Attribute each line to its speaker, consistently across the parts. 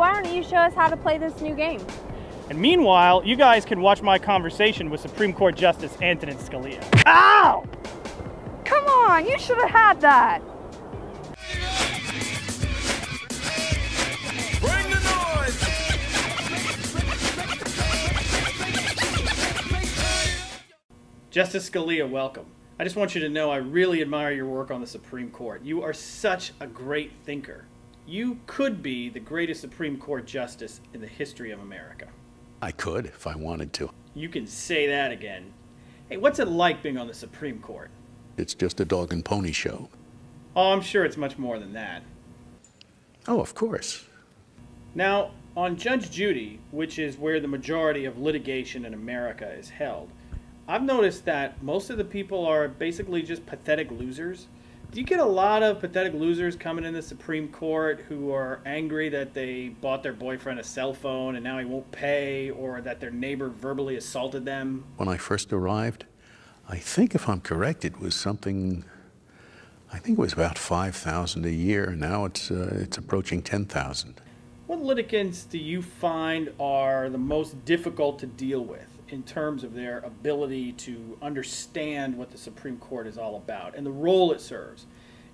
Speaker 1: Why don't you show us how to play this new game?
Speaker 2: And meanwhile, you guys can watch my conversation with Supreme Court Justice Antonin Scalia. Ow!
Speaker 1: Come on, you should have had that.
Speaker 3: Bring the noise!
Speaker 2: Justice Scalia, welcome. I just want you to know I really admire your work on the Supreme Court. You are such a great thinker. You could be the greatest Supreme Court justice in the history of America.
Speaker 4: I could if I wanted to.
Speaker 2: You can say that again. Hey, what's it like being on the Supreme Court?
Speaker 4: It's just a dog and pony show.
Speaker 2: Oh, I'm sure it's much more than that.
Speaker 4: Oh, of course.
Speaker 2: Now, on Judge Judy, which is where the majority of litigation in America is held, I've noticed that most of the people are basically just pathetic losers. Do you get a lot of pathetic losers coming in the Supreme Court who are angry that they bought their boyfriend a cell phone and now he won't pay, or that their neighbor verbally assaulted them?
Speaker 4: When I first arrived, I think if I'm correct, it was something, I think it was about 5,000 a year. Now it's approaching 10,000.
Speaker 2: What litigants do you find are the most difficult to deal with in terms of their ability to understand what the Supreme Court is all about and the role it serves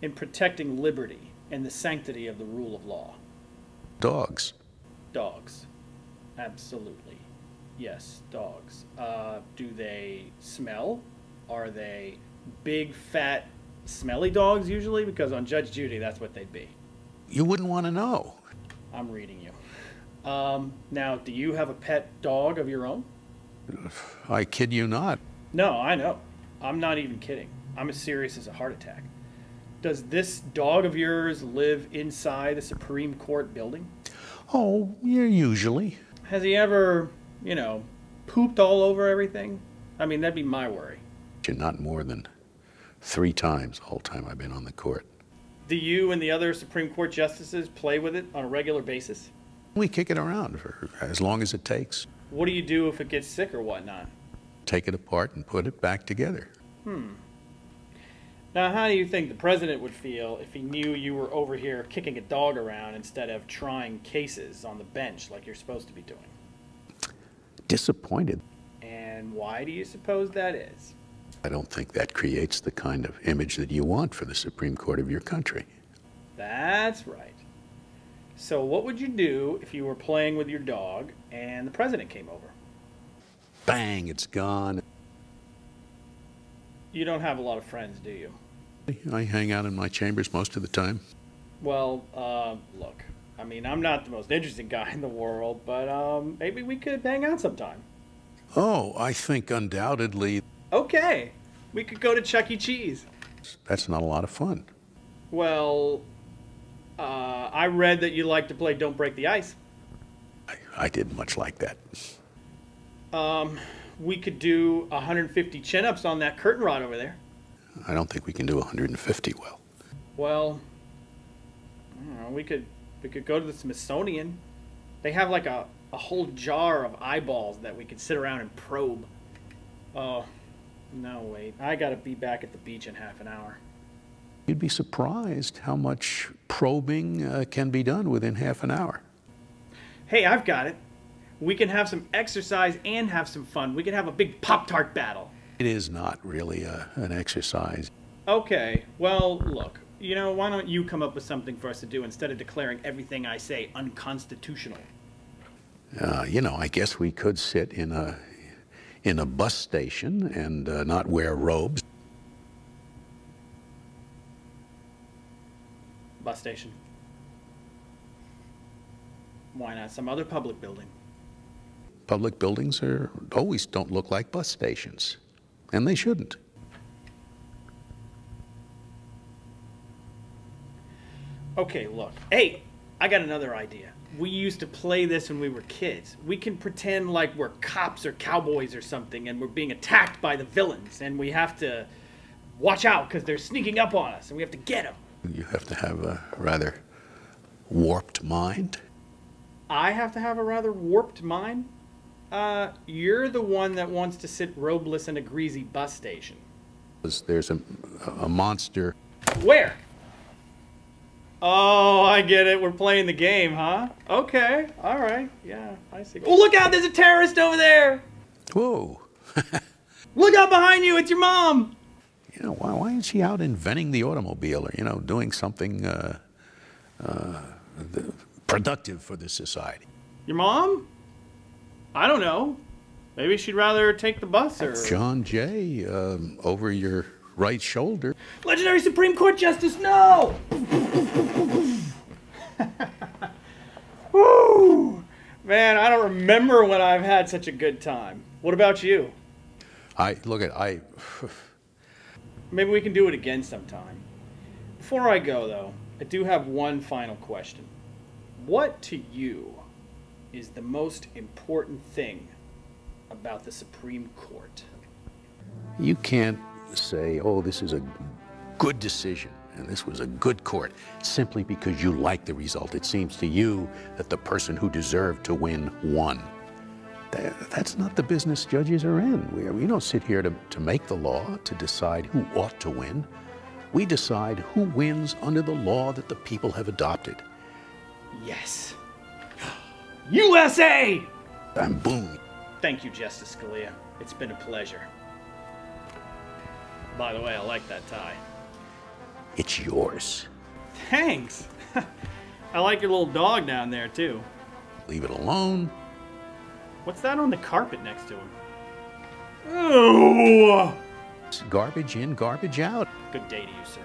Speaker 2: in protecting liberty and the sanctity of the rule of law?
Speaker 4: Dogs.
Speaker 2: Dogs. Absolutely. Yes, dogs. Do they smell? Are they big, fat, smelly dogs usually? Because on Judge Judy, that's what they'd be.
Speaker 4: You wouldn't want to know.
Speaker 2: I'm reading you. Now, do you have a pet dog of your own?
Speaker 4: I kid you not.
Speaker 2: No, I know. I'm not even kidding. I'm as serious as a heart attack. Does this dog of yours live inside the Supreme Court building?
Speaker 4: Oh, yeah, usually.
Speaker 2: Has he ever, pooped all over everything? I mean, that'd be my worry.
Speaker 4: Not more than 3 times the whole time I've been on the court.
Speaker 2: Do you and the other Supreme Court justices play with it on a regular basis?
Speaker 4: We kick it around for as long as it takes.
Speaker 2: What do you do if it gets sick or whatnot?
Speaker 4: Take it apart and put it back together.
Speaker 2: Now, how do you think the president would feel if he knew you were over here kicking a dog around instead of trying cases on the bench like you're supposed to be doing?
Speaker 4: Disappointed.
Speaker 2: And why do you suppose that is?
Speaker 4: I don't think that creates the kind of image that you want for the Supreme Court of your country.
Speaker 2: That's right. So what would you do if you were playing with your dog and the president came over?
Speaker 4: Bang, it's gone.
Speaker 2: You don't have a lot of friends, do you?
Speaker 4: I hang out in my chambers most of the time.
Speaker 2: Well, look, I mean, I'm not the most interesting guy in the world, but maybe we could hang out sometime.
Speaker 4: Oh, I think undoubtedly.
Speaker 2: Okay, we could go to Chuck E. Cheese.
Speaker 4: That's not a lot of fun.
Speaker 2: Well, I read that you like to play Don't Break the Ice.
Speaker 4: I didn't much like that.
Speaker 2: We could do 150 chin-ups on that curtain rod over there.
Speaker 4: I don't think we can do 150 well.
Speaker 2: Well, I don't know, we could go to the Smithsonian. They have like a whole jar of eyeballs that we could sit around and probe. Oh, no, wait. I gotta be back at the beach in half an hour.
Speaker 4: You'd be surprised how much probing can be done within half an hour.
Speaker 2: Hey, I've got it. We can have some exercise and have some fun. We can have a big Pop-Tart battle.
Speaker 4: It is not really an exercise.
Speaker 2: Okay, well, look. Why don't you come up with something for us to do instead of declaring everything I say unconstitutional?
Speaker 4: I guess we could sit in a bus station and not wear robes.
Speaker 2: Bus station. Why not some other public building?
Speaker 4: Public buildings always don't look like bus stations, and they shouldn't.
Speaker 2: Okay, look. Hey, I got another idea. We used to play this when we were kids. We can pretend like we're cops or cowboys or something, and we're being attacked by the villains, and we have to watch out because they're sneaking up on us, and we have to get them.
Speaker 4: You have to have a rather warped mind.
Speaker 2: I have to have a rather warped mind? You're the one that wants to sit robeless in a greasy bus station.
Speaker 4: There's a monster.
Speaker 2: Where? Oh, I get it. We're playing the game, huh? Okay. All right. Yeah, I see. Oh, look out. There's a terrorist over there.
Speaker 4: Whoa.
Speaker 2: Look out behind you. It's your mom.
Speaker 4: You know, why isn't she out inventing the automobile or, doing something productive for the society?
Speaker 2: Your mom? I don't know. Maybe she'd rather take the bus or...
Speaker 4: John Jay, over your right shoulder.
Speaker 2: Legendary Supreme Court Justice, no! Woo! Man, I don't remember when I've had such a good time. What about you? Maybe we can do it again sometime. Before I go, though, I do have one final question. What to you is the most important thing about the Supreme Court?
Speaker 4: You can't say, oh, this is a good decision and this was a good court simply because you like the result. It seems to you that the person who deserved to win won. That's not the business judges are in. We don't sit here to make the law, to decide who ought to win. We decide who wins under the law that the people have adopted.
Speaker 2: Yes. USA!
Speaker 4: And boom.
Speaker 2: Thank you, Justice Scalia. It's been a pleasure. By the way, I like that tie.
Speaker 4: It's yours.
Speaker 2: Thanks. I like your little dog down there, too.
Speaker 4: Leave it alone.
Speaker 2: What's that on the carpet next to him? Ooh!
Speaker 4: It's garbage in, garbage out.
Speaker 2: Good day to you, sir.